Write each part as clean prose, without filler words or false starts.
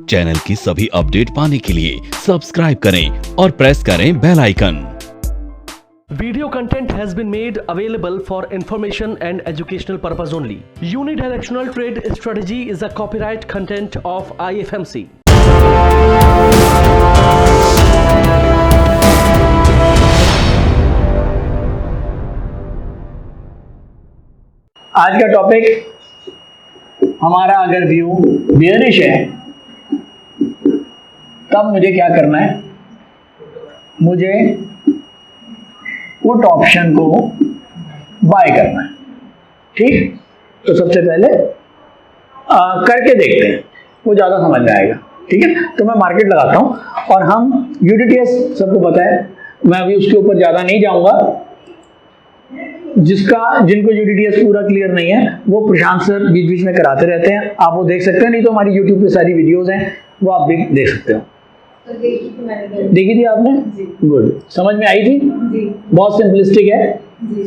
Channel की सभी update पाने के लिए सब्सक्राइब करें और प्रेस करें bell icon. Video content has been made available for information and educational purpose only. Unidirectional trade strategy is a copyright content of IFMC. आज का टॉपिक हमारा अगर व्यू बेयरिश है तब मुझे क्या करना है, मुझे पुट ऑप्शन को बाय करना है। ठीक, तो सबसे पहले करके देखते हैं, वो ज़्यादा समझ में आएगा। ठीक है, तो मैं मार्केट लगाता हूँ और हम यूडीटीएस सबको पता है, मैं अभी उसके ऊपर ज़्यादा नहीं जाऊँगा। जिनको यूडीटीएस पूरा क्लियर नहीं है वो प्रशांत सर बीच बीच में कराते रहते हैं, आप वो देख सकते हैं, नहीं तो हमारी यूट्यूब पे सारी वीडियोस हैं, वो आप भी देख सकते हो। देखी थी आपने? गुड, समझ में आई थी? बहुत सिंपलिस्टिक है,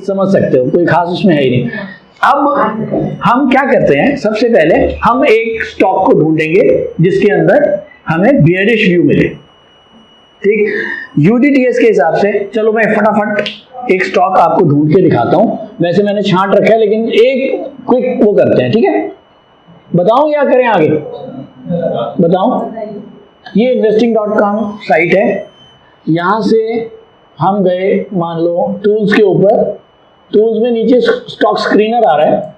समझ सकते हो, कोई खास उसमें है ही नहीं। अब हम क्या करते हैं, सबसे पहले हम एक स्टॉक को ढूंढेंगे जिसके अंदर हमें बियरिश व्यू मिले। ठीक, यूडीटीएस के हिसाब से चलो मैं फटाफट एक स्टॉक आपको ढूंढ के दिखाता हूं। वैसे मैंने छांट रखा है लेकिन एक क्विक वो करते हैं। ठीक है, बताऊं या करें आगे? बताऊं। ये investing.com साइट है, यहां से हम गए मान लो टूल्स के ऊपर, टूल्स में नीचे स्टॉक स्क्रीनर आ रहा है,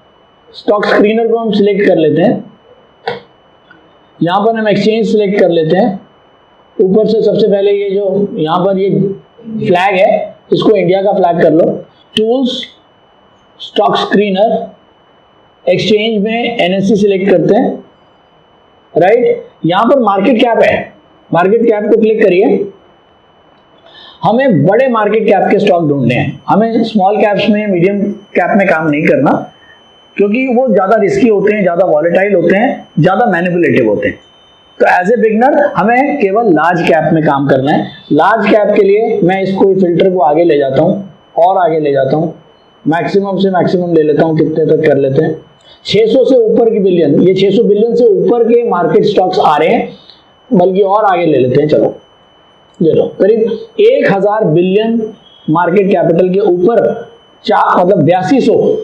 स्टॉक स्क्रीनर को हम सिलेक्ट कर लेते हैं। यहां पर हम एक्सचेंज सिलेक्ट कर लेते हैं। ऊपर से सबसे पहले ये जो यहाँ पर ये फ्लैग है, इसको इंडिया का फ्लैग कर लो। टूल्स, स्टॉक स्क्रीनर, एक्सचेंज में एनएससी सिलेक्ट करते हैं। राइट, यहाँ पर मार्केट कैप है, मार्केट कैप को क्लिक करिए। हमें बड़े मार्केट कैप के स्टॉक ढूंढने हैं, हमें स्मॉल कैप्स में, मीडियम कैप में काम नहीं करना, क्योंकि वो ज़्यादा रिस्की होते हैं, ज़्यादा वॉलेटाइल होते हैं, ज़्यादा मैनिपुलेटिव होते हैं। तो एज ए बिगनर हमें केवल लार्ज कैप में काम करना है। लार्ज कैप के लिए मैं इसको फिल्टर को आगे ले जाता हूँ और आगे ले जाता हूँ, मैक्सिमम से मैक्सिमम ले लेता हूँ, कितने तक कर लेते हैं, 600 से ऊपर की बिलियन, ये 600 बिलियन से ऊपर के मार्केट स्टॉक्स आ रहे हैं, बल्कि और आगे ले लेते हैं। चलो ले लो, करीब 1000 बिलियन मार्केट कैपिटल के ऊपर, मतलब 8200,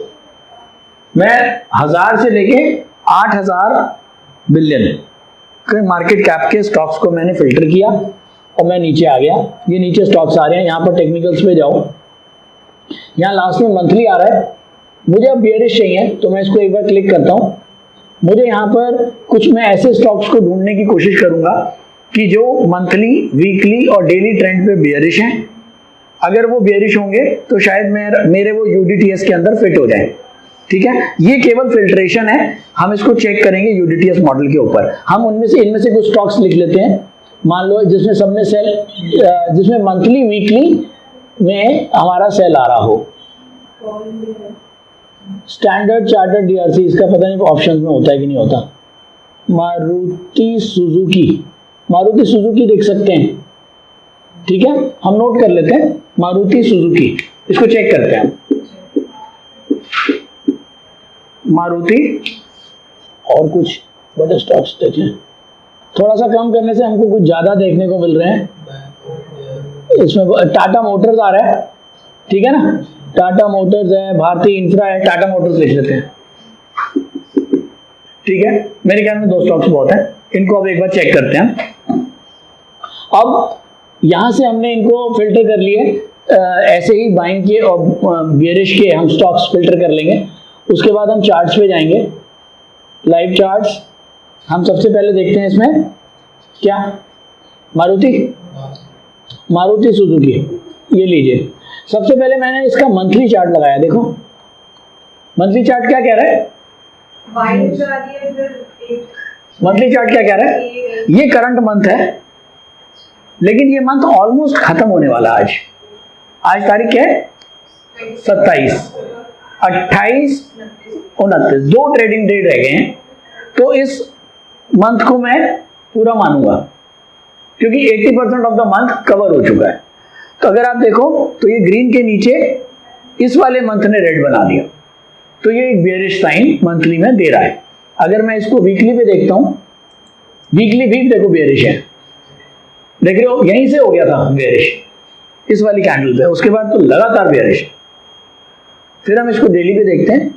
मैं 1000 से लेके 8000 बिलियन मार्केट कैप के स्टॉक्स को मैंने फिल्टर किया और मैं नीचे आ गया। ये नीचे स्टॉक्स आ रहे हैं, यहाँ पर टेक्निकल्स पे जाओ, यहाँ लास्ट में मंथली आ रहा है। मुझे अब बियरिश चाहिए तो मैं इसको एक बार क्लिक करता हूँ। मुझे यहाँ पर कुछ, मैं ऐसे स्टॉक्स को ढूंढने की कोशिश करूंगा कि जो मंथली, वीकली और डेली ट्रेंड पे बियरिश हैं। अगर वो बियरिश होंगे तो शायद मेरे वो यूडीटीएस के अंदर फिट हो जाए। ठीक है, ये केवल फिल्ट्रेशन है, हम इसको चेक करेंगे यूडीटीएस मॉडल के ऊपर। हम इनमें से कुछ स्टॉक्स लिख लेते हैं, मान लो जिसमें सबने सेल, जिसमें मंथली वीकली में हमारा सेल आ रहा हो। स्टैंडर्ड चार्टर्ड डीआरसी, इसका पता नहीं ऑप्शंस में होता है कि नहीं होता। मारुति सुजुकी देख सकते हैं। ठीक है, हम नोट कर लेते हैं मारुति सुजुकी, इसको चेक करते हैं। मारुति और कुछ बड़े स्टॉक्स देखें, थोड़ा सा कम करने से हमको कुछ ज़्यादा देखने को मिल रहे हैं। इसमें टाटा मोटर्स आ रहा है, ठीक है ना, टाटा मोटर्स है, भारतीय इंफ्रा है, टाटा मोटर्स लिख लेते हैं। ठीक है, मेरे ख्याल में 2 स्टॉक्स बहुत हैं, इनको अब एक बार चेक करते हैं। अब यहाँ से हमने इनको फिल्टर कर लिए, ऐसे ही बाइंग के और बियरिश के हम स्टॉक्स फिल्टर कर लेंगे। उसके बाद हम चार्ट्स पे जाएंगे, लाइव चार्ट्स। हम सबसे पहले देखते हैं इसमें क्या, मारुति सुजुकी, ये लीजिए। सबसे पहले मैंने इसका मंथली चार्ट लगाया, देखो मंथली चार्ट क्या कह रहा है, मंथली चार्ट क्या कह रहा है, ये करंट मंथ है, लेकिन ये मंथ ऑलमोस्ट खत्म होने वाला। आज तारीख क्या है, 27, 28, 29, 2 ट्रेडिंग डे रह गए हैं। तो इस मंथ को मैं पूरा मानूंगा क्योंकि 80% ऑफ द मंथ कवर हो चुका है। तो अगर आप देखो तो ये ग्रीन के नीचे इस वाले मंथ ने रेड बना दिया, तो ये एक बेयरिश साइन मंथली में दे रहा है। अगर मैं इसको वीकली पे देखता हूं वीकली भी देखो बेयरिश है, देख रहे हो, यहीं से हो गया था बेयरिश इस वाली कैंडल पे, उसके बाद तो लगातार बेयरिश। फिर हम इसको डेली पे देखते हैं।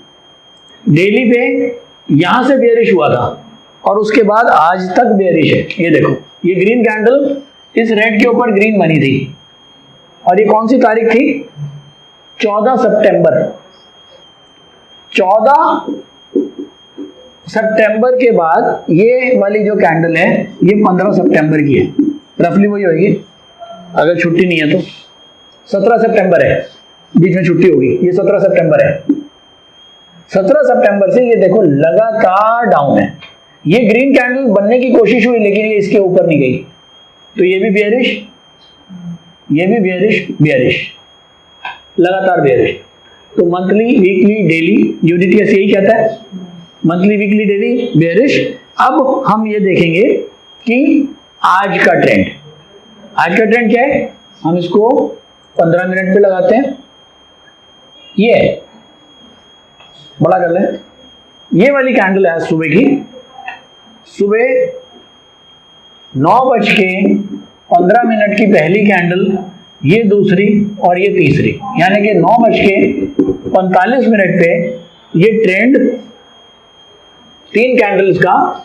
डेली पे यहां से बेयरिश हुआ था और उसके बाद आज तक बेयरिश है। ये देखो, ये ग्रीन कैंडल इस रेड के ऊपर ग्रीन बनी थी और ये कौन सी तारीख थी? 14 सितंबर। 14 सितंबर के बाद ये वाली जो कैंडल है ये 15 सितंबर की है, रफली वही होगी अगर छुट्टी नहीं है तो। 17 सितंबर है, बीच में छुट्टी होगी, ये 17 सितंबर है। 17 सितंबर से ये देखो लगातार डाउन है। ये ग्रीन कैंडल बनने की कोशिश हुई लेकिन ये इसके ऊपर नहीं गई, तो ये भी बेयरिश, ये भी बेयरिश, बेयरिश, लगातार बेयरिश। तो मंथली, वीकली, डेली, यूनिटीएस यही कहता है, मंथली, वीकली, डेली, बेयरिश। अब हम ये देखेंगे कि आज का ट्रेंड, आज का ट्रेंड क्या है? हम इसको 15 मिनट पे लगाते हैं। ये बड़ा कर लें, ये वाली कैंडल है सुबह की, सुबह 9:15 की पहली कैंडल, ये दूसरी और ये तीसरी, यानी कि 9:45 पे ये ट्रेंड 3 कैंडल्स का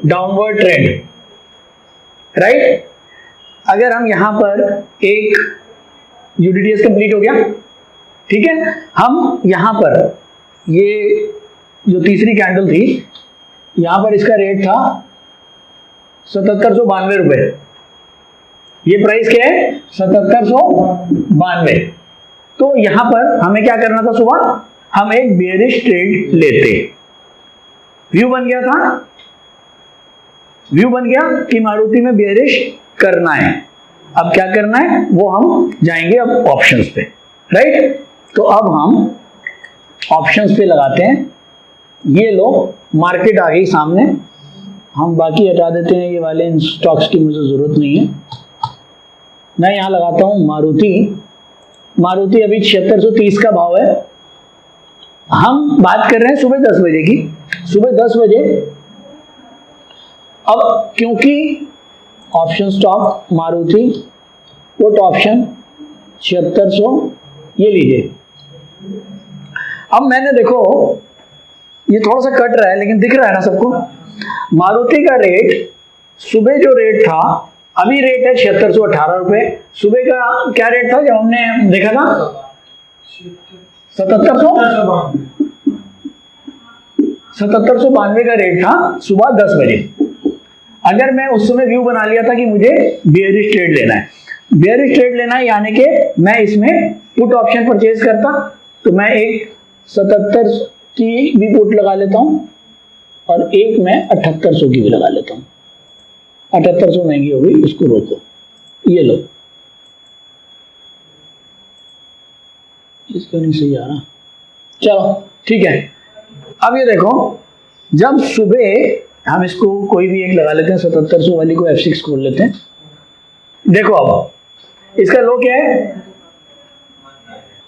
डाउनवर्ड ट्रेंड, राइट। अगर हम यहां पर एक यूडीटीएस कंप्लीट हो गया, ठीक है, हम यहां पर ये जो तीसरी कैंडल थी यहां पर इसका रेट था 7792 रुपए, ये प्राइस क्या है? 7792। तो यहां पर हमें क्या करना था? सुबह हम एक बेयरिश ट्रेड लेते, व्यू बन गया था, व्यू बन गया कि मारुति में बेयरिश करना है। अब क्या करना है वो हम जाएंगे अब ऑप्शंस पे, राइट। तो अब हम ऑप्शंस पे लगाते हैं। ये लो, मार्केट आ गई सामने, हम बाकी हटा देते हैं, ये वाले इन स्टॉक्स की मुझे जरूरत नहीं है। मैं यहां लगाता हूं मारुति। मारुति अभी 7630 का भाव है। हम बात कर रहे हैं सुबह 10 बजे की, सुबह 10 बजे। अब क्योंकि option stock Maruti put option 7600, ये लीजिए। अब मैंने देखो ये थोड़ा सा कट रहा है लेकिन दिख रहा है ना सबको। मारुति का रेट सुबह जो रेट था, अभी रेट है 7618 रुपए। सुबह का क्या रेट था जब हमने देखा था? 7792 का रेट था सुबह 10 बजे। अगर मैं उस समय व्यू बना लिया था कि मुझे बेयरिश ट्रेड लेना है, बेयरिश ट्रेड लेना है, यानी कि मैं इसमें पुट ऑप्शन परचेज करता, तो मैं एक 77 की भी पुट लगा लेता हूं और एक मैं 7800 की भी लगा लेता हूं। 7800 महंगी हो गई, इसको रोको, ये लो, इसका नहीं सही आ रहा, चलो ठीक है। अब ये देखो, जब सुबह हम इसको कोई भी एक लगा लेते हैं, 7700 वाली को F6 खोल लेते हैं। देखो अब इसका लो क्या है?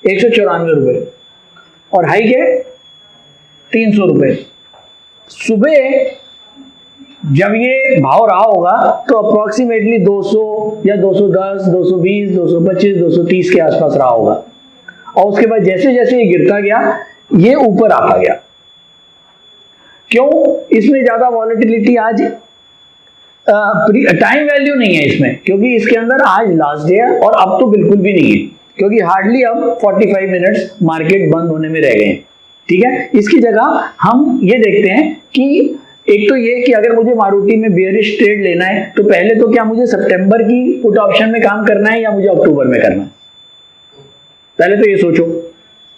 194 रुपए और हाई क्या है? 300 रुपए। सुबह जब ये भाव रहा होगा तो अप्रोक्सीमेटली 200 या 210, 220, 225, 230 के आसपास रहा होगा और उसके बाद जैसे जैसे ये गिरता गया ये ऊपर आता गया। क्यों? इसमें ज्यादा वॉलेटिलिटी आज टाइम वैल्यू नहीं है इसमें, क्योंकि इसके अंदर आज लास्ट डे है और अब तो बिल्कुल भी नहीं है, क्योंकि हार्डली अब 45 मिनट्स मार्केट बंद होने में रह गए हैं। ठीक है, इसकी जगह हम ये देखते हैं कि एक तो ये कि अगर मुझे मारुति में बेयरिश ट्रेड लेना है तो पहले तो क्या मुझे सितंबर की पुट ऑप्शन में काम करना है या मुझे अक्टूबर में करना है? पहले तो ये सोचो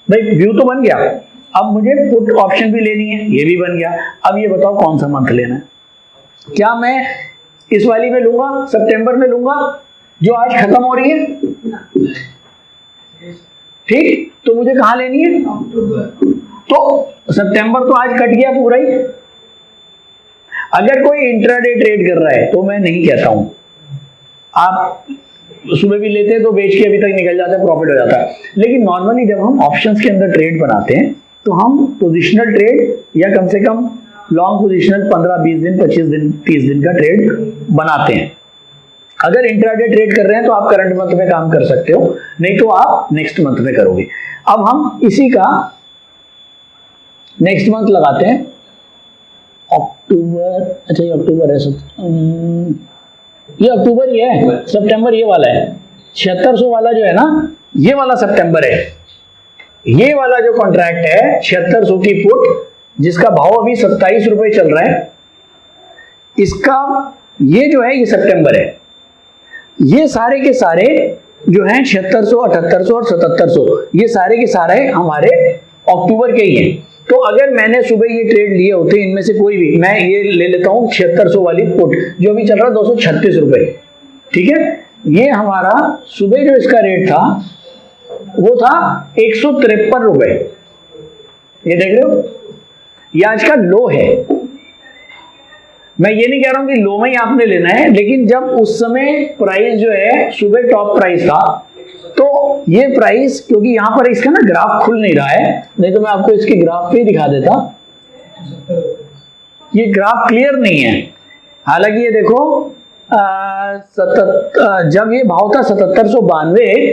भाई, व्यू तो बन गया, अब मुझे पुट ऑप्शन भी लेनी है, ये भी बन गया। अब ये बताओ कौन सा मंथ लेना है? क्या मैं इस वाली में लूंगा, सितंबर में लूंगा जो आज खत्म हो रही है? ठीक, तो मुझे कहां लेनी है? तो सितंबर तो आज कट गया पूरा ही। अगर कोई इंट्राडे ट्रेड कर रहा है तो मैं नहीं कहता हूं, आप सुबह भी लेते हैं तो बेच के अभी तक निकल जाता है, प्रॉफिट हो जाता है। लेकिन नॉर्मली जब हम ऑप्शंस के अंदर ट्रेड बनाते हैं तो हम पोजिशनल ट्रेड या कम से कम लॉन्ग पोजीशनल 15-20 दिन, 25 दिन, 30 दिन का ट्रेड बनाते हैं। अगर इंट्राडे ट्रेड कर रहे हैं तो आप करंट मंथ में काम कर सकते हो, नहीं तो आप नेक्स्ट मंथ में करोगे। अब हम इसी का नेक्स्ट मंथ लगाते हैं, अक्टूबर। अच्छा ये अक्टूबर है, ये अक्टूबर ही है, सितंबर ये वाला है, 7600 वाला जो है ना, ये वाला सितंबर है। ये वाला जो कॉन्ट्रैक्ट है 7600 की पुट, जिसका भाव अभी 27 रुपए चल रहा है, इसका ये जो है ये सितंबर है। ये सारे के सारे जो हैं 7600, 7800 और 7700, ये सारे के सारे हमारे अक्टूबर के ही हैं। तो अगर मैंने सुबह ये ट्रेड लिए होते इनमें से कोई भी, मैं ये ले लेता हूं 7600 वाली पुट जो अभी चल रहा है 236 रुपए, ठीक है। ये हमारा सुबह जो इसका रेट था वो था 153 रुपए, ये देख रहे हो, ये आज का लो है। मैं ये नहीं कह रहा हूं कि लो में ही आपने लेना है, लेकिन जब उस समय प्राइस जो है सुबह टॉप प्राइस था, तो ये प्राइस, क्योंकि यहां पर इसका ना ग्राफ खुल नहीं रहा है, नहीं तो मैं आपको इसके ग्राफ पे ही दिखा देता। ये ग्राफ क्लियर नहीं है, हालांकि ये देखो जब ये भाव था 7792,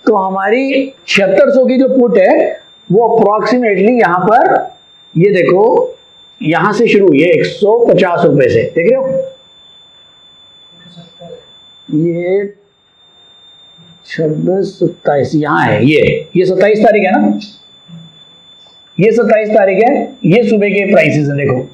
तो हमारी 7600 की जो पुट है वो अप्रोक्सीमेटली यहां पर, ये देखो यहां से शुरू हुई है 150 रुपए से, देख रहे हो, ये 26, 27 यहाँ है, ये 27 तारीख है ना, ये 27 तारीख है, ये सुबह के प्राइसेस है, देखो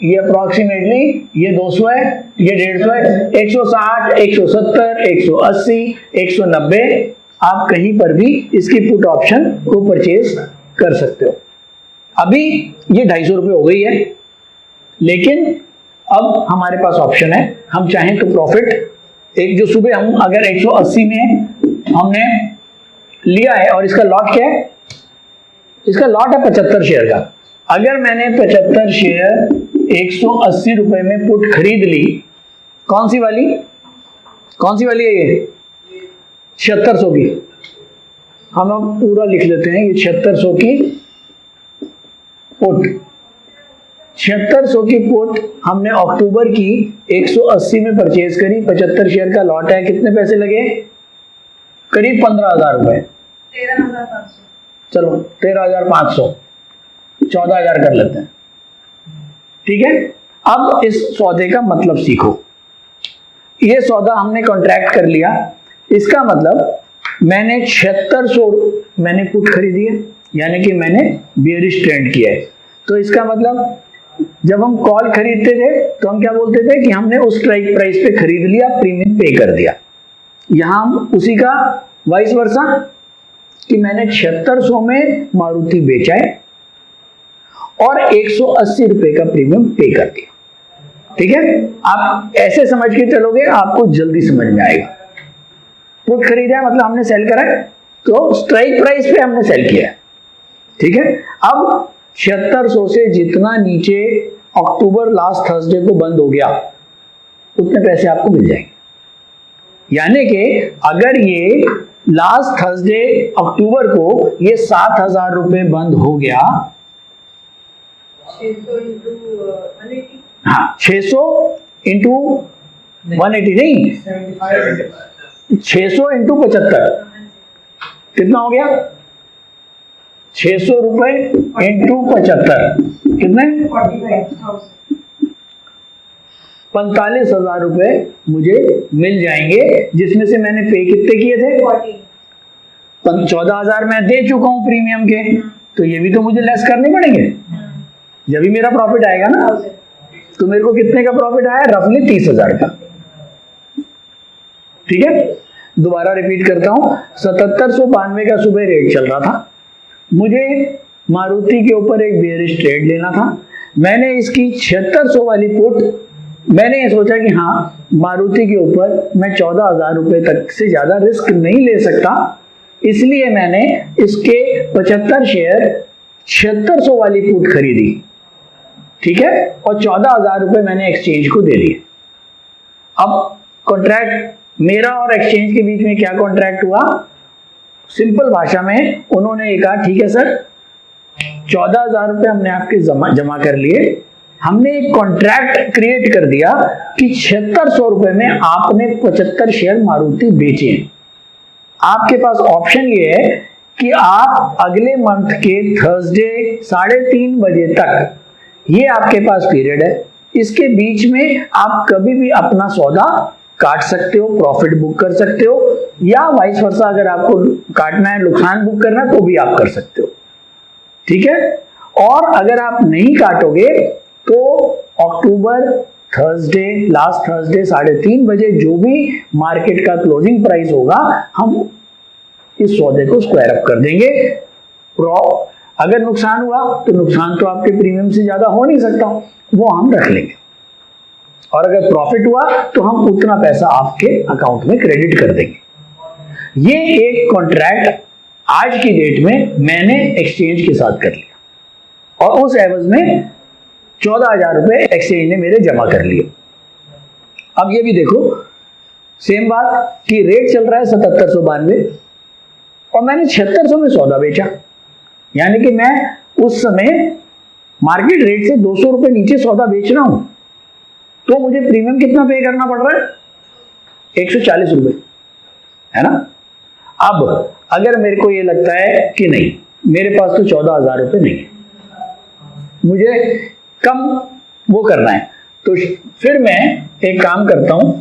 ये अप्रोक्सीमेटली ये 200 है, ये 150 है, 160, 170, 180, 190, आप कहीं पर भी इसकी पुट ऑप्शन को परचेज कर सकते हो। अभी ये 250 रुपये हो गई है, लेकिन अब हमारे पास ऑप्शन है, हम चाहें तो प्रॉफिट एक जो सुबह हम अगर 180 में हमने लिया है और इसका लॉट क्या है, इसका लॉट है 75 शेयर का। अगर मैंने 75 शेयर 180 रुपए में पुट खरीद ली, कौन सी वाली है ये 7600 की, हम अब पूरा लिख लेते हैं, ये 7600 की पुट, 7600 की पुट हमने अक्टूबर की 180 में परचेज करी, 75 शेयर का लॉट है, कितने पैसे लगे, करीब 15,000 रुपए, 13,500, चलो 13,500, 14,000 कर लेते हैं, ठीक है। अब इस सौदे का मतलब सीखो, ये सौदा हमने कॉन्ट्रैक्ट कर लिया, इसका मतलब मैंने 7600 मैंने पुट खरीदी है, यानी कि मैंने बेयरिश ट्रेंड किया है। तो इसका मतलब जब हम कॉल खरीदते थे तो हम क्या बोलते थे कि हमने उस स्ट्राइक प्राइस पे खरीद लिया, प्रीमियम पे कर दिया। यहां हम उसी का वाइस वर्सा कि मैंने 7600 में मारुति बेचा है और 180 रुपए का प्रीमियम पे कर दिया, ठीक है। आप ऐसे समझ के चलोगे, आपको जल्दी समझ में आएगा। पुट खरीदा मतलब हमने सेल करा है, तो स्ट्राइक प्राइस पे हमने सेल किया है, ठीक है। अब 7600 से जितना नीचे अक्टूबर लास्ट थर्सडे को बंद हो गया, उतने पैसे आपको मिल जाएंगे। यानी कि अगर ये लास्ट थर्सडे अक्टूबर को ये 7,000 रुपए बंद हो गया, 600 into 180, हाँ 600 इंटू 180 नहीं, 600 इंटू 75 कितना हो गया, 600 रुपए इंटू 75 कितने, 45,000 रुपए मुझे मिल जाएंगे, जिसमें से मैंने पे कितने किए थे, 14,000 मैं दे चुका हूं प्रीमियम के, तो ये भी तो मुझे लेस करने पड़ेंगे, जब भी मेरा प्रॉफिट आएगा ना। तो मेरे को कितने का प्रॉफिट आया, रफली 30,000 का, ठीक है। दोबारा रिपीट करता हूं, 7792 का सुबह रेट चल रहा था, मुझे मारुति के ऊपर एक बेयरिश ट्रेड लेना था, मैंने इसकी 7600 वाली पुट, मैंने ये सोचा कि हाँ मारुति के ऊपर मैं 14,000 रुपए तक से ज्यादा रिस्क नहीं ले सकता, इसलिए मैंने इसके 75 शेयर 7600 वाली पुट खरीदी, ठीक है, और 14,000 रुपए मैंने एक्सचेंज को दे दिए। अब कॉन्ट्रैक्ट मेरा और एक्सचेंज के बीच में क्या कॉन्ट्रैक्ट हुआ, सिंपल भाषा में उन्होंने कहा ठीक है सर 14,000 रुपये हमने आपके जमा कर लिए। हमने एक कॉन्ट्रैक्ट क्रिएट कर दिया कि 7600 रुपये में आपने 75 शेयर मारुति बेचे। आपके पास ऑप्शन ये है कि आप अगले मंथ के थर्सडे 3:30 बजे तक, ये आपके पास पीरियड है, इसके बीच में आप कभी भी अपना सौदा काट सकते हो, प्रॉफिट बुक कर सकते हो, या वाइस वर्सा अगर आपको काटना है, नुकसान बुक करना है, तो भी आप कर सकते हो। ठीक है। और अगर आप नहीं काटोगे तो अक्टूबर थर्सडे, लास्ट थर्सडे 3:30 बजे जो भी मार्केट का क्लोजिंग प्राइस होगा, हम इस सौदे को स्क्वायर अप कर देंगे। अगर नुकसान हुआ तो नुकसान तो आपके प्रीमियम से ज्यादा हो नहीं सकता, वो हम रख लेंगे, और अगर प्रॉफिट हुआ तो हम उतना पैसा आपके अकाउंट में क्रेडिट कर देंगे। ये एक कॉन्ट्रैक्ट आज की डेट में मैंने एक्सचेंज के साथ कर लिया, और उस एवज में 14,000 रुपये एक्सचेंज ने मेरे जमा कर लिए। अब ये भी देखो, सेम बात कि रेट चल रहा है 7792 और मैंने 7600 में सौदा बेचा, यानी कि मैं उस समय मार्केट रेट से 200 रुपये नीचे सौदा बेच रहा हूं, तो मुझे प्रीमियम कितना पे करना पड़ रहा है? 140 रुपये, है ना। अब अगर मेरे को ये लगता है कि नहीं, मेरे पास तो 14,000 रुपये नहीं है, मुझे कम वो करना है, तो फिर मैं एक काम करता हूं,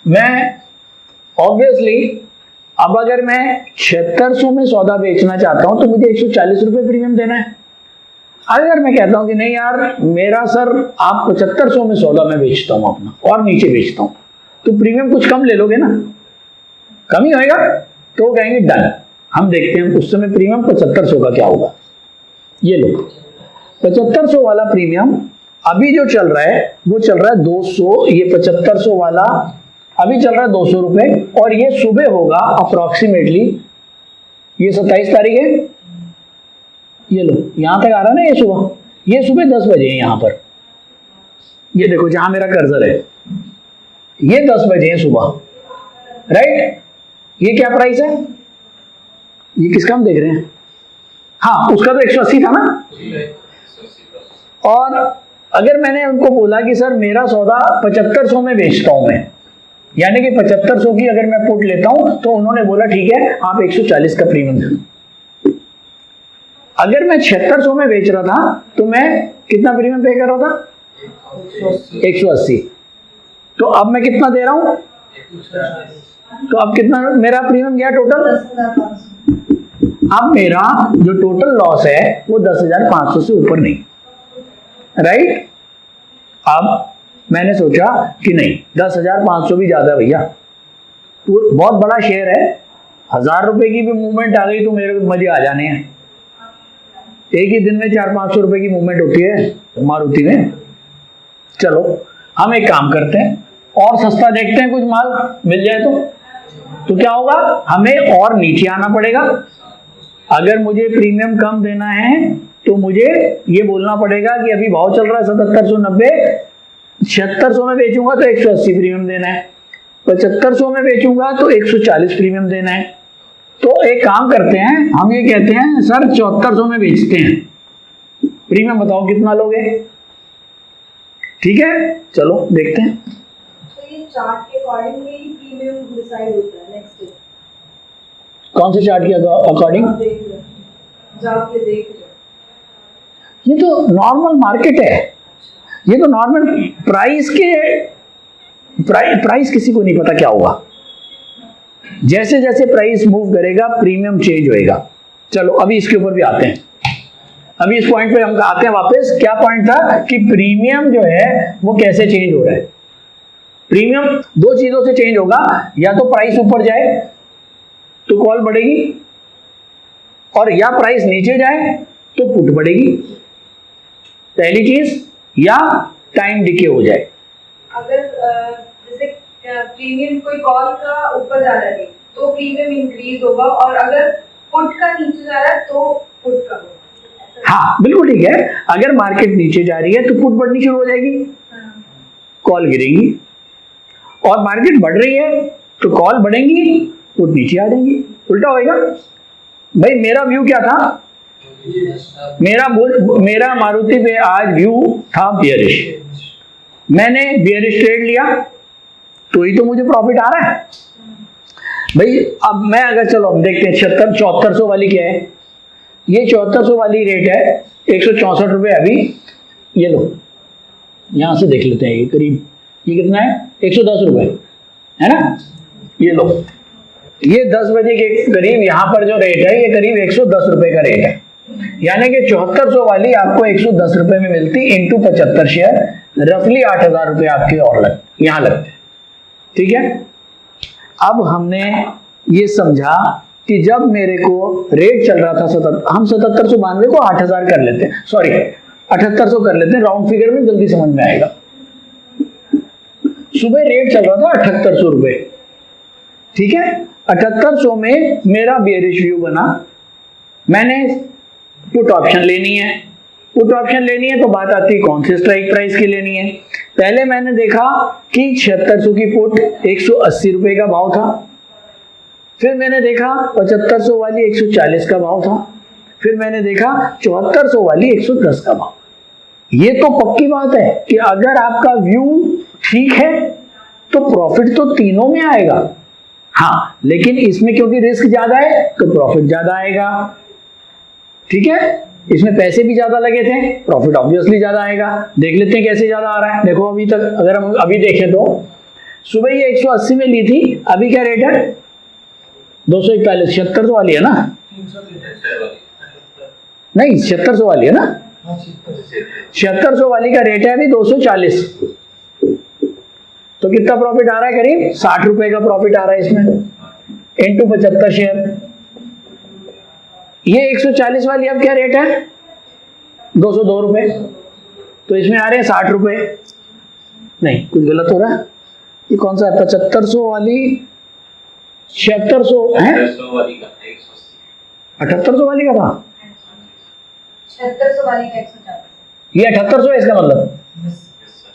मैं ऑब्वियसली अब अगर मैं 7600 में सौदा बेचना चाहता हूं तो मुझे 140 रुपये प्रीमियम देना है। अगर मैं कहता हूं कि नहीं यार मेरा सर आप 7500 में सौदा में बेचता हूं अपना और नीचे बेचता हूं, तो प्रीमियम कुछ कम ले लोगे ना, कम ही होएगा, तो कहेंगे डन। हम देखते हैं उस समय प्रीमियम 7500 का क्या होगा। ये लो 7500 वाला प्रीमियम अभी जो चल रहा है वो चल रहा है 200, ये 7500 वाला अभी चल रहा है 200 रुपए, और ये सुबह होगा अप्रोक्सीमेटली, ये 27 तारीख है, ये लो यहां तक आ रहा है ना, ये सुबह 10 बजे है यहां पर, ये देखो जहां मेरा कर्सर है, ये 10 बजे है सुबह, राइट। ये क्या प्राइस है, ये किसका हम देख रहे हैं? हाँ, उसका तो 180 था ना। और अगर मैंने उनको बोला कि सर मेरा सौदा 7500 में बेचता हूं मैं, यानी कि 7500 की अगर मैं पुट लेता हूं, तो उन्होंने बोला ठीक है आप 140 का प्रीमियम दे दो। अगर मैं 7600 में बेच रहा था तो मैं कितना प्रीमियम पे कर रहा था? 180। तो अब मैं कितना दे रहा हूं? तो अब कितना मेरा प्रीमियम गया टोटल? 10,500। अब मेरा जो टोटल लॉस है वो 10,500 से ऊपर नहीं, राइट। अब मैंने सोचा कि नहीं 10,500 भी ज्यादा भैया, बहुत बड़ा शेयर है, 1000 रुपए की भी मूवमेंट आ गई तो मेरे को मजे आ जाने हैं। एक ही दिन में 400-500 रुपए की मूवमेंट होती है मारुति में। चलो हम एक काम करते हैं, और सस्ता देखते हैं, कुछ माल मिल जाए तो क्या होगा, हमें और नीचे आना पड़ेगा। अगर मुझे प्रीमियम कम देना है तो मुझे ये बोलना पड़ेगा कि अभी भाव चल रहा है 7790, 7600 में बेचूंगा तो 180 प्रीमियम देना है, 7500 में बेचूंगा तो 140 प्रीमियम देना है। तो एक काम करते हैं, हम ये कहते हैं सर 7400 में बेचते हैं, प्रीमियम बताओ कितना लोगे? ठीक है, चलो देखते हैं। तो ये चार्ट के अकॉर्डिंग ही प्रीमियम डिसाइड होता है नेक्स्ट डे। कौन से चार्ट के अकॉर्डिंग? जाके देख लो। ये तो नॉर्मल मार्केट है, ये तो नॉर्मल प्राइस किसी को नहीं पता क्या होगा, जैसे जैसे प्राइस मूव करेगा प्रीमियम चेंज होएगा। चलो अभी इसके ऊपर भी आते हैं, अभी इस पॉइंट पे हम आते हैं वापस। क्या पॉइंट था कि प्रीमियम जो है वो कैसे चेंज हो रहा है। प्रीमियम दो चीजों से चेंज होगा, या तो प्राइस ऊपर जाए तो कॉल बढ़ेगी, और या प्राइस नीचे जाए तो पुट बढ़ेगी, पहली चीज, या टाइम डिके हो जाए। अगर जैसे प्रीमियम कोई कॉल का ऊपर जा रहा है तो प्रीमियम इंक्रीज होगा, और अगर पुट का नीचे जा रहा है तो पुट का होगा। हाँ बिल्कुल ठीक है, अगर मार्केट नीचे जा रही है तो पुट बढ़नी शुरू हो जाएगी, कॉल गिरेगी, और मार्केट बढ़ रही है तो कॉल बढ़ेंगी, पुट नीचे आ जाएंगी, उल्टा होएगा। भाई मेरा व्यू क्या था मेरा मारुति पे आज व्यू था बियरिश, मैंने बियरिश ट्रेड लिया तो ही तो मुझे प्रॉफिट आ रहा है भाई। अब मैं अगर चलो हम देखते हैं 7400 वाली क्या है, ये 7400 वाली रेट है 164 रुपये अभी, ये लो यहां से देख लेते हैं, ये करीब ये कितना है 110 रुपये है ना, ये लो ये 10 बजे के करीब यहाँ पर जो रेट है ये करीब 110 रुपये का रेट है, यानी कि 7400 वाली आपको 110 रुपये में मिलती इंटू 75 शेयर, रफली 8000 रुपये आपके और यहाँ लगते, ठीक है। अब हमने ये समझा कि जब मेरे को रेट चल रहा था हम 7792 को 8000 कर लेते हैं, सॉरी 7800 कर लेते हैं, राउंड फिगर में जल्दी समझ में आएगा। सुबह रेट चल रहा था 7800 रुपये, ठीक है। 7800 में मेरा बेयरिश व्यू बना, मैंने पुट ऑप्शन लेनी है, पुट ऑप्शन लेनी है तो बात आती है कौन से स्ट्राइक प्राइस की लेनी है। पहले मैंने देखा कि 7600 की पुट 180 रुपये का भाव था, फिर मैंने देखा 7500 वाली 140 का भाव था, फिर मैंने देखा 7400 वाली 110 का भाव। ये तो पक्की बात है कि अगर आपका व्यू ठीक है तो प्रॉफिट तो तीनों में आएगा, हाँ लेकिन इसमें क्योंकि रिस्क ज्यादा है तो प्रॉफिट ज्यादा आएगा, ठीक है। इसमें पैसे भी ज्यादा लगे थे, प्रॉफिट ऑब्वियसली ज्यादा आएगा। देख लेते हैं कैसे ज्यादा आ रहा है। देखो अभी तक अगर हम अभी देखें तो सुबह ये 180 में ली थी, अभी क्या रेट है 241, 7600 वाली है ना, नहीं 7600 वाली है ना, 7600 वाली का रेट है अभी 240, तो कितना प्रॉफिट आ रहा है करीब 60 रुपए का प्रॉफिट आ रहा है इसमें, इंटू 75 शेयर। ये 140 वाली अब क्या रेट है 202 रुपए, तो इसमें आ रहे हैं 60 रुपए, नहीं कुछ गलत हो रहा है, ये कौन सा है 7500 वाली 7600 है 7800 वाली का था, 7600 वाली का 140, ये 7800 है इसका मतलब,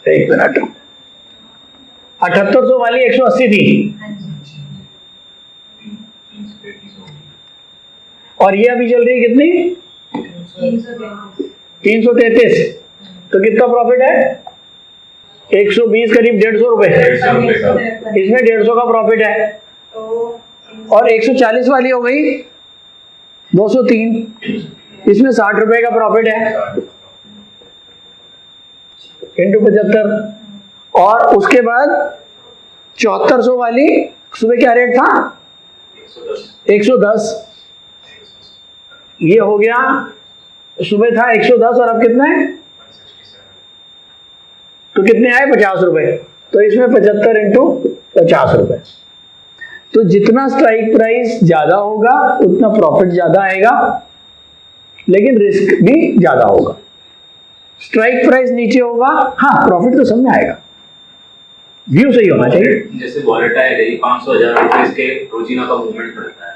एक मिनट 7800 वाली 180 थी और ये अभी चल रही है कितनी 333, तो कितना प्रॉफिट है 120 करीब 150 रुपए, इसमें 150 का प्रॉफिट है, और 140 वाली हो गई 203, इसमें 60 रुपए का प्रॉफिट है इंटू 75, और उसके बाद 7400 वाली सुबह क्या रेट था 110, ये हो गया सुबह था 110 और अब कितना है, तो कितने आए 50 रुपए, तो इसमें 75 इंटू 50 रुपए, तो जितना स्ट्राइक प्राइस ज्यादा होगा उतना प्रॉफिट ज्यादा आएगा, लेकिन रिस्क भी ज्यादा होगा। स्ट्राइक प्राइस नीचे होगा, हाँ प्रॉफिट तो सब में आएगा, व्यू सही होना चाहिए। जैसे वॉलेटाइल है 500,000 रुपए के रोजीना का मूवमेंट रहता है,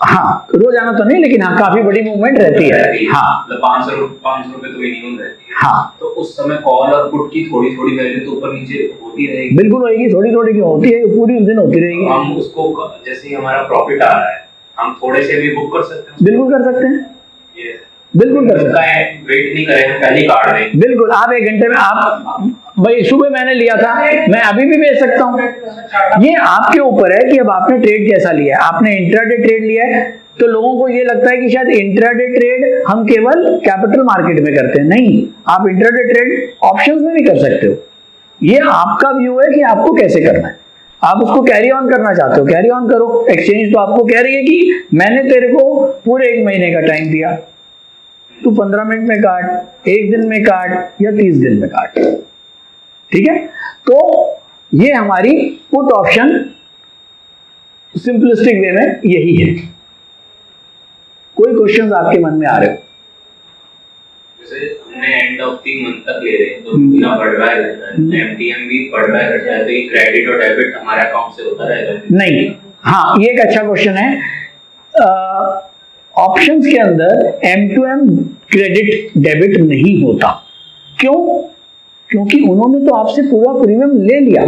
हाँ रोजाना तो नहीं लेकिन हाँ काफी बड़ी मूवमेंट रहती है, हाँ मतलब 500 रुपए तो मिनिमम रहती है, हाँ तो उस समय कॉल और पुट की थोड़ी थोड़ी वैल्यू तो ऊपर नीचे होती रहेगी, बिल्कुल होगी, थोड़ी थोड़ी क्यों होती है, पूरी दिन होती रहेगी। हम उसको जैसे ही हमारा प्रॉफिट आ रहा है हम थोड़े से भी बुक कर सकते हैं, बिल्कुल कर सकते हैं, ये बिल्कुल कर सकते हैं, वेट नहीं करें पहले ही काट दें, बिल्कुल। आप 1 घंटे में आप भाई सुबह मैंने लिया था, मैं अभी भी बेच सकता हूँ, ये आपके ऊपर है कि अब आपने ट्रेड कैसा लिया है। आपने इंट्राडे ट्रेड लिया है तो लोगों को ये लगता है कि शायद इंट्राडे ट्रेड हम केवल कैपिटल मार्केट में करते हैं, नहीं, आप इंट्राडे ट्रेड ऑप्शंस में भी कर सकते हो। ये आपका व्यू है कि आपको कैसे करना है, आप उसको कैरी ऑन करना चाहते हो कैरी ऑन करो। एक्सचेंज तो आपको कह रही है कि मैंने तेरे को पूरे 1 महीने का टाइम दिया, तू 15 मिनट में काट, 1 दिन में काट या 30 दिन में काट, ठीक है। तो ये हमारी पुट ऑप्शन सिंपलिस्टिक वे में यही है। कोई क्वेश्चंस आपके मन में आ रहे हो? जैसे हमने एंड ऑफ द मंथ तक ले रहे हैं तो बिना बढ़वाए रहता है, एमटीएम भी बढ़वाए रहता है, तो ये क्रेडिट और डेबिट हमारे अकाउंट से होता रहेगा? नहीं, हाँ ये एक अच्छा क्वेश्चन है। ऑप्शंस के अंदर M2M क्रेडिट डेबिट नहीं होता, क्यों? क्योंकि उन्होंने तो आपसे पूरा प्रीमियम ले लिया,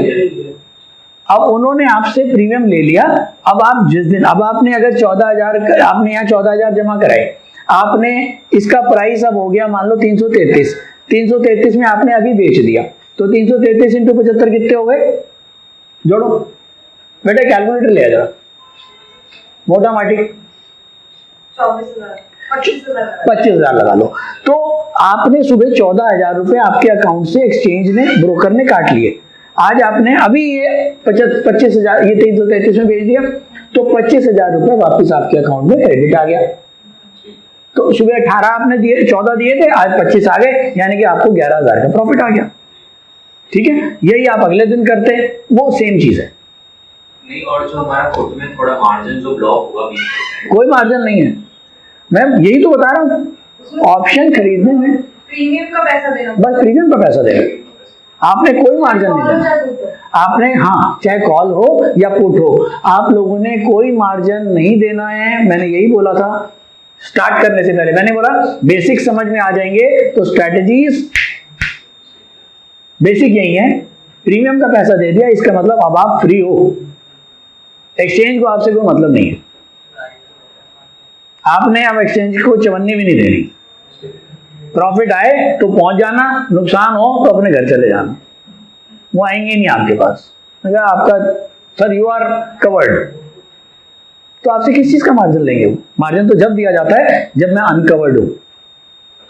अब उन्होंने आपसे प्रीमियम ले लिया, अब आप जिस दिन, अब आपने अगर 14,000 आपने यहाँ 14,000 जमा कराए, आपने इसका प्राइस अब हो गया मान लो 333, 333 में आपने अभी बेच दिया, तो 333 इंटू 75 कितने हो गए? जोड़ो बेटा, कैलकुलेटर ले आ जरा, मोटा माटी 25,000 लगा लो। तो आपने सुबह 14,000 रुपए आपके अकाउंट से एक्सचेंज ने, ब्रोकर ने काट लिए। आज आपने अभी ये 25,000 ये 333 में भेज दिया, तो 25,000 रुपए वापस आपके अकाउंट में क्रेडिट आ गया। तो सुबह 18 आपने दिए, 14 दिए थे, आज 25 आ गए, यानी कि आपको 11,000 का प्रॉफिट आ गया। ठीक है, यही आप अगले दिन करते हैं, वो सेम चीज है। नहीं, और जो हमारा खुद में थोड़ा मार्जिन जो ब्लॉक हुआ 20%, कोई मार्जिन नहीं है, मैं यही तो बता रहा हूँ। ऑप्शन खरीदने में प्रीमियम का पैसा देना, बस प्रीमियम का पैसा देना, आपने कोई मार्जिन नहीं देना। आपने, हाँ, चाहे कॉल हो या पुट हो, आप लोगों ने कोई मार्जिन नहीं देना है। मैंने यही बोला था स्टार्ट करने से पहले, मैंने बोला बेसिक समझ में आ जाएंगे तो स्ट्रेटजीज बेसिक यही है। प्रीमियम का पैसा दे दिया, इसका मतलब अब आप फ्री हो, एक्सचेंज को आपसे कोई मतलब नहीं है। आपने अब एक्सचेंज को चवन्नी भी नहीं देनी। प्रॉफिट आए तो पहुंच जाना, नुकसान हो तो अपने घर चले जाना, वो आएंगे नहीं आपके पास। अगर आपका सर यू आर कवर्ड, तो आपसे किस चीज का मार्जिन लेंगे? वो मार्जिन तो जब दिया जाता है जब मैं अनकवर्ड हूं।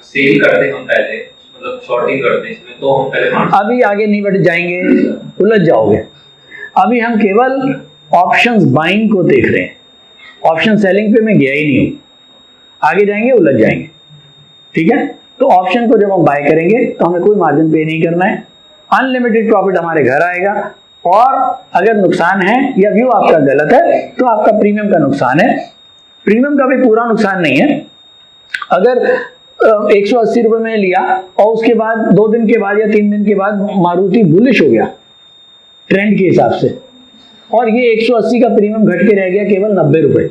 सेल करते हम पहले, मतलब शॉर्टिंग करते हैं इसमें, तो हम पहले अभी आगे नहीं बढ़ जाएंगे, उलझ जाओगे। अभी हम केवल ऑप्शंस बाइंग को देख रहे हैं, ऑप्शन सेलिंग पे मैं गया ही नहीं हूं, आगे जाएंगे उलझ जाएंगे। ठीक है, तो ऑप्शन को जब हम बाय करेंगे तो हमें कोई मार्जिन पे नहीं करना है, अनलिमिटेड प्रॉफिट हमारे घर आएगा। और अगर नुकसान है या व्यू आपका गलत है तो आपका प्रीमियम का नुकसान है। प्रीमियम का भी पूरा नुकसान नहीं है। अगर 180 रुपए में लिया और उसके बाद 2 दिन के बाद या 3 दिन के बाद मारुति बुलिश हो गया ट्रेंड के हिसाब से, और ये 180 का प्रीमियम घट के रह गया केवल 90 रुपए,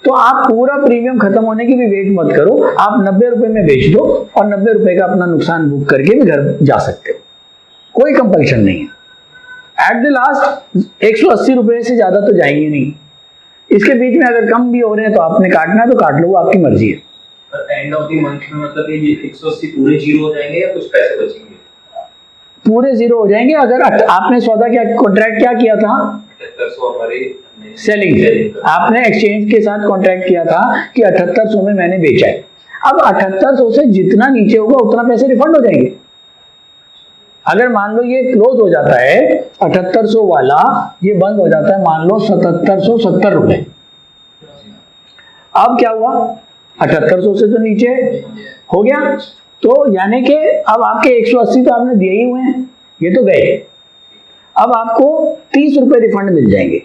तो आप पूरा प्रीमियम खत्म होने की भी वेट मत करो, आप 90 रुपए में बेच दो और 90 रुपए का अपना नुकसान बुक करके भी घर जा सकते हो, कोई कंपल्शन नहीं है। एट द लास्ट 180 रुपए से ज्यादा तो जाएंगे नहीं, इसके बीच में अगर कम भी हो रहे हैं तो आपने काटना है तो काट लो, वो आपकी मर्जी है। एंड ऑफ द मंथ में मतलब ये 180 पूरे जीरो हो जाएंगे या कुछ पैसे बचेंगे? पूरे जीरो हो जाएंगे। अगर आपने सौदा क्या कॉन्ट्रैक्ट क्या किया था? 7800 हमारे सेलिंग, आपने एक्सचेंज के साथ कॉन्ट्रैक्ट किया था कि 7800 में मैंने बेचा है। अब 7800 से जितना नीचे होगा उतना पैसे रिफंड हो जाएंगे। अगर मान लो ये क्लोज हो जाता है 7800 वाला, ये बंद हो जाता है मान लो 7770 रुपए, अब क्या हुआ? 7800 से तो नीचे हो गया, तो यानी कि अब आपके 180 तो आपने दिए ही हुए हैं, ये तो गए। अब आपको 30 रुपए रिफंड मिल जाएंगे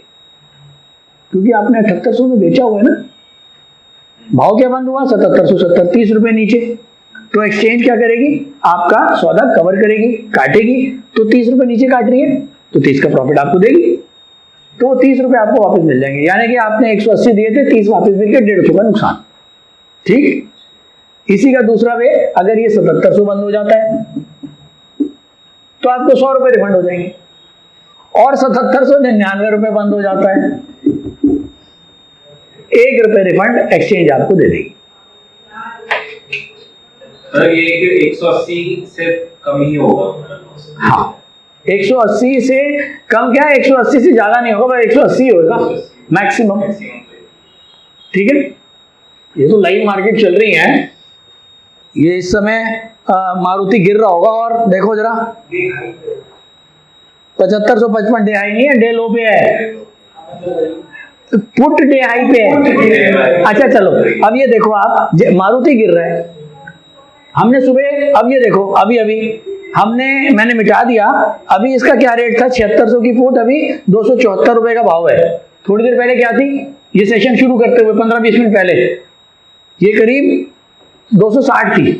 क्योंकि आपने 7800 में बेचा हुआ है ना। भाव क्या बंद हुआ? 7770, 30 रुपए नीचे। तो एक्सचेंज क्या करेगी? आपका सौदा कवर करेगी, काटेगी, तो 30 रुपए नीचे काट रही है तो 30 का प्रॉफिट आपको देगी, तो 30 रुपए आपको वापस मिल जाएंगे। यानी कि आपने 180 दिए थे, 30 वापस मिलकर 150 का नुकसान। ठीक, इसी का दूसरा वे, अगर ये 7700 बंद हो जाता है तो आपको 100 रुपए रिफंड हो जाएंगे, और 7799 रुपए बंद हो जाता है, 1 रुपए रिफंड एक्सचेंज आपको दे देगी। मतलब ये कि 180 से कम ही होगा। हाँ, 180 से कम क्या है, 180 से ज्यादा नहीं होगा, बस 180 होगा मैक्सिमम। ठीक है, ये तो लाइव मार्केट चल रही है, ये इस समय मारुति गिर रहा होगा, और देखो जरा 7555 डे हाई नहीं है, डे लो पे है, पुट डे हाई पे है। अच्छा चलो, अब ये देखो आप, मारुति गिर रहा है, हमने सुबह, अब ये देखो अभी मैंने मिटा दिया, अभी इसका क्या रेट था? 7600 की फुट, अभी 274 रुपए का भाव है। थोड़ी देर पहले क्या थी? ये सेशन शुरू करते हुए 15-20 मिनट पहले ये करीब 260 थी,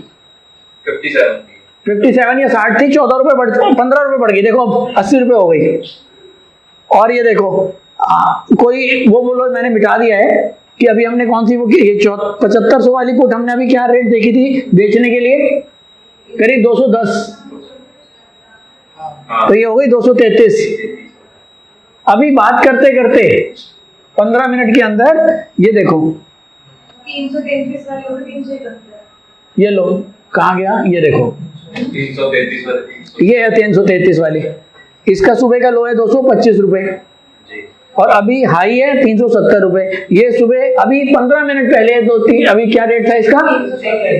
57 या 60 थी, 14 रुपए बढ़, 15 रुपए बढ़ गई, देखो 80 रुपए हो गई। और ये देखो कोई वो बोलो मैंने मिटा दिया है कि अभी हमने कौन सी वो की, ये 7500 वाली पुट हमने अभी क्या रेट देखी थी बेचने के लिए? करीब 210, तो ये हो गई 233। अभी बात करते करते 15 मिनट के अंदर ये देखो 333 वाले और 371। ये लो, कहाँ गया, ये देखो 333 वाले ये है 333 वाली, इसका सुबह का लो है 225 रुपए जी। और अभी हाई है 370 रुपए। ये सुबह अभी 15 मिनट पहले अभी क्या रेट था इसका,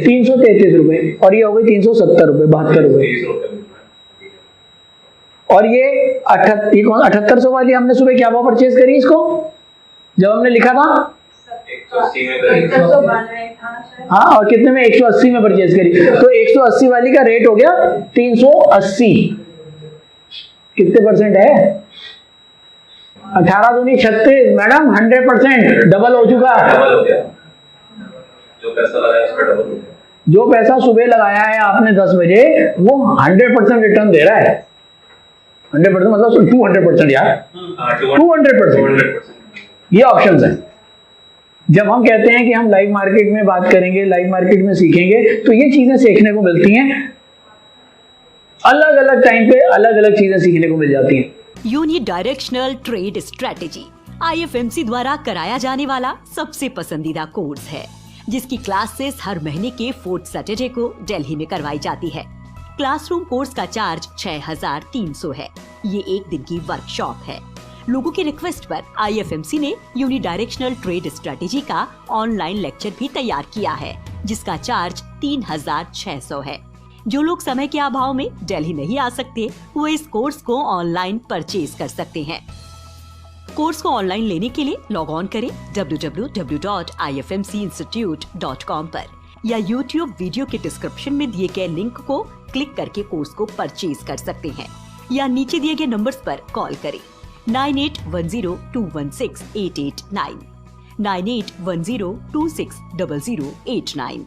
333 रुपए, और ये हो गई 370 रुपए, 72 रुपए। 30 रुपए। और ये 7800 वाली हमने सुबह क्या भाव परचेज करी इसको, जब हमने लिखा था 180 में करी। 192 था शायद। हाँ, और कितने में, 180 में परचेज करी, तो 180 वाली का रेट हो गया 380। कितने परसेंट है, 18 दूनी 36 मैडम, 100% डबल हो चुका है। डबल हो गया, जो पैसा लगाया उसका डबल हो गया। जो पैसा सुबह लगाया है आपने 10 बजे, वो 100% रिटर्न दे रहा है। 100% मतलब 200% यार, 200%। ये ऑप्शंस है। जब हम कहते हैं कि हम लाइव मार्केट में बात करेंगे, लाइव मार्केट में सीखेंगे, तो ये चीजें सीखने को मिलती हैं, अलग अलग टाइम पे अलग अलग चीजें सीखने को मिल जाती हैं। यूनिडायरेक्शनल ट्रेड स्ट्रेटेजी IFMC द्वारा कराया जाने वाला सबसे पसंदीदा कोर्स है, जिसकी क्लासेस हर महीने के 4th सैटरडे को दिल्ली में करवाई जाती है। क्लासरूम कोर्स का चार्ज 6300 है। ये एक दिन की वर्कशॉप है। लोगों की रिक्वेस्ट पर IFMC ने यूनिडायरेक्शनल ट्रेड स्ट्रेटेजी का ऑनलाइन लेक्चर भी तैयार किया है, जिसका चार्ज 3600 है। जो लोग समय के अभाव में दिल्ली नहीं आ सकते, वो इस कोर्स को ऑनलाइन परचेज कर सकते हैं। कोर्स को ऑनलाइन लेने के लिए लॉग ऑन करें www.ifmcinstitute.com पर, या YouTube वीडियो के डिस्क्रिप्शन में दिए गए लिंक को क्लिक करके कोर्स को परचेज कर सकते हैं, या नीचे दिए गए नंबर्स पर कॉल करें 9810216889 9810260089।